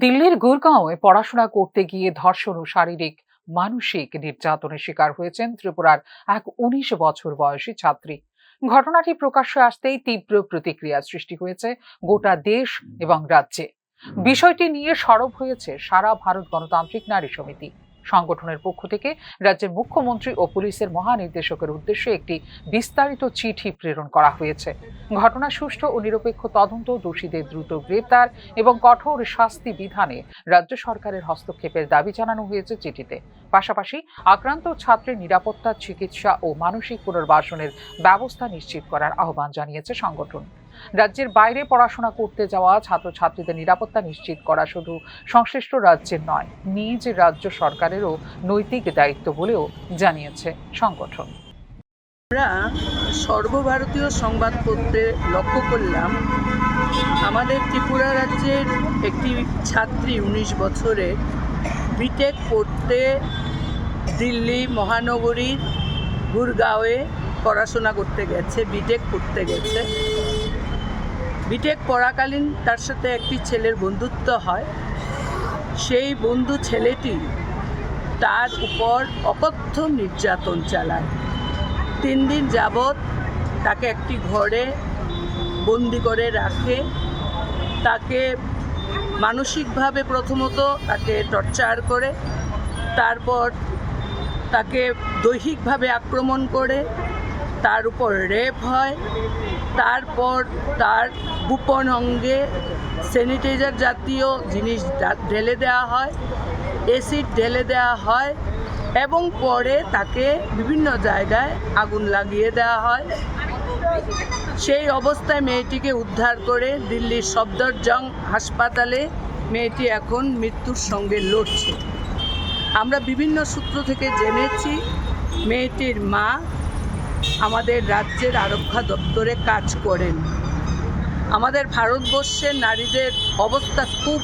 দিল্লির গুরগাঁওয়ে পড়াশোনা করতে গিয়ে ধর্ষণ ও শারীরিক মানসিক নির্যাতনের শিকার হয়েছেন ত্রিপুরার এক ১৯ বছর বয়সী ছাত্রী। ঘটনাটি প্রকাশ্যে আসতেই তীব্র প্রতিক্রিয়া সৃষ্টি হয়েছে গোটা দেশ এবং রাজ্যে। বিষয়টি নিয়ে সরব হয়েছে সারা ভারত গণতান্ত্রিক নারী সমিতি। সংগঠনের পক্ষ থেকে রাজ্যের মুখ্যমন্ত্রী ও পুলিশের মহানির্দেশকের উদ্দেশ্যে একটি বিস্তারিত চিঠি প্রেরণ করা হয়েছে। ঘটনা সুষ্ঠু ও নিরপেক্ষ তদন্ত, দোষীদের দ্রুত গ্রেপ্তার এবং কঠোর শাস্তি বিধানে রাজ্য সরকারের হস্তক্ষেপের দাবি জানানো হয়েছে চিঠিতে। পাশাপাশি আক্রান্ত ছাত্রের নিরাপত্তা, চিকিৎসা ও মানসিক পুনর্বাসনের ব্যবস্থা নিশ্চিত করার আহ্বান জানিয়েছে সংগঠন। রাজ্যের বাইরে পড়াশোনা করতে যাওয়া ছাত্রছাত্রীদের নিরাপত্তা নিশ্চিত করা শুধু সংশ্লিষ্ট রাজ্যের নয়, নিজ রাজ্য সরকারেরও নৈতিক দায়িত্ব বলেও জানিয়েছে সংগঠন। আমরা সর্বভারতীয় সংবাদপত্রে লক্ষ্য করলাম, আমাদের ত্রিপুরা রাজ্যের একটি ছাত্রী ১৯ বছরে বিটেক পড়তে দিল্লি মহানগরীর গুরগাঁওয়ে পড়াশোনা করতে গেছে, বিটেক পড়তে গেছে। বিটেক পড়াকালীন তার সাথে একটি ছেলের বন্ধুত্ব হয়। সেই বন্ধু ছেলেটি তার উপর অকথ্য নির্যাতন চালায়। ৩ দিন যাবৎ তাকে একটি ঘরে বন্দি করে রাখে। তাকে মানসিকভাবে প্রথমত তাকে টর্চার করে, তারপর তাকে দৈহিকভাবে আক্রমণ করে, তার উপর রেপ হয়, তারপর তার গোপন অঙ্গে স্যানিটাইজার জাতীয় জিনিস ঢেলে দেওয়া হয়, অ্যাসিড ঢেলে দেওয়া হয় এবং পরে তাকে বিভিন্ন জায়গায় আগুন লাগিয়ে দেওয়া হয়। সেই অবস্থায় মেয়েটিকে উদ্ধার করে দিল্লির সফদরজং হাসপাতালে মেয়েটি এখন মৃত্যুর সঙ্গে লড়ছে। আমরা বিভিন্ন সূত্র থেকে জেনেছি মেয়েটির মা আমাদের রাজ্যের আরক্ষা দপ্তরে কাজ করেন। আমাদের ভারতবর্ষের নারীদের অবস্থা খুব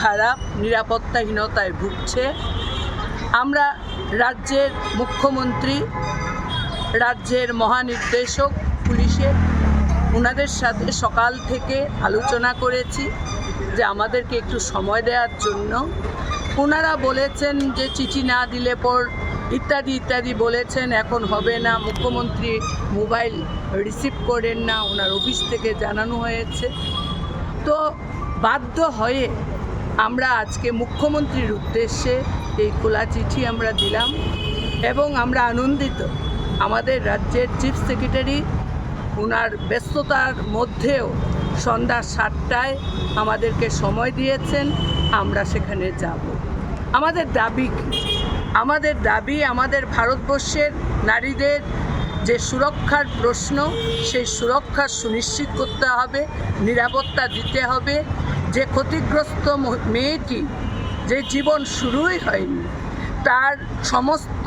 খারাপ, নিরাপত্তাহীনতায় ভুগছে। আমরা রাজ্যের মুখ্যমন্ত্রী, রাজ্যের মহানির্দেশক পুলিশের, ওনাদের সাথে সকাল থেকে আলোচনা করেছি যে আমাদেরকে একটু সময় দেওয়ার জন্য। ওনারা বলেছেন যে চিঠি না দিলে পর ইত্যাদি ইত্যাদি বলেছেন, এখন হবে না, মুখ্যমন্ত্রী মোবাইল রিসিভ করেন না, ওনার অফিস থেকে জানানো হয়েছে। তো বাধ্য হয়ে আমরা আজকে মুখ্যমন্ত্রীর উদ্দেশ্যে এই খোলা চিঠি আমরা দিলাম এবং আমরা আনন্দিত। আমাদের রাজ্যের চিফ সেক্রেটারি ওনার ব্যস্ততার মধ্যেও সন্ধ্যা ৭টায় আমাদেরকে সময় দিয়েছেন, আমরা সেখানে যাব। আমাদের দাবি আমাদের ভারতবর্ষের নারীদের যে সুরক্ষার প্রশ্ন, সেই সুরক্ষা সুনিশ্চিত করতে হবে, নিরাপত্তা দিতে হবে। যে ক্ষতিগ্রস্ত মেয়েটি, যে জীবন শুরুই হয়নি, তার সমস্ত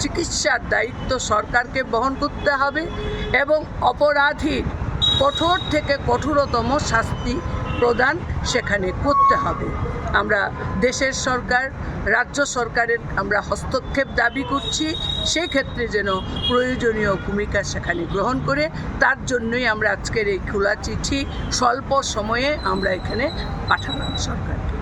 চিকিৎসার দায়িত্ব সরকারকে বহন করতে হবে এবং অপরাধীর কঠোর থেকে কঠোরতম শাস্তি প্রদান সেখানে করতে হবে। আমরা দেশের সরকার, রাজ্য সরকারের আমরা হস্তক্ষেপ দাবি করছি, সেই ক্ষেত্রে যেন প্রয়োজনীয় ভূমিকা সেখানে গ্রহণ করে। তার জন্যই আমরা আজকের এই খোলা চিঠি স্বল্প সময়ে আমরা এখানে পাঠালাম সরকারকে।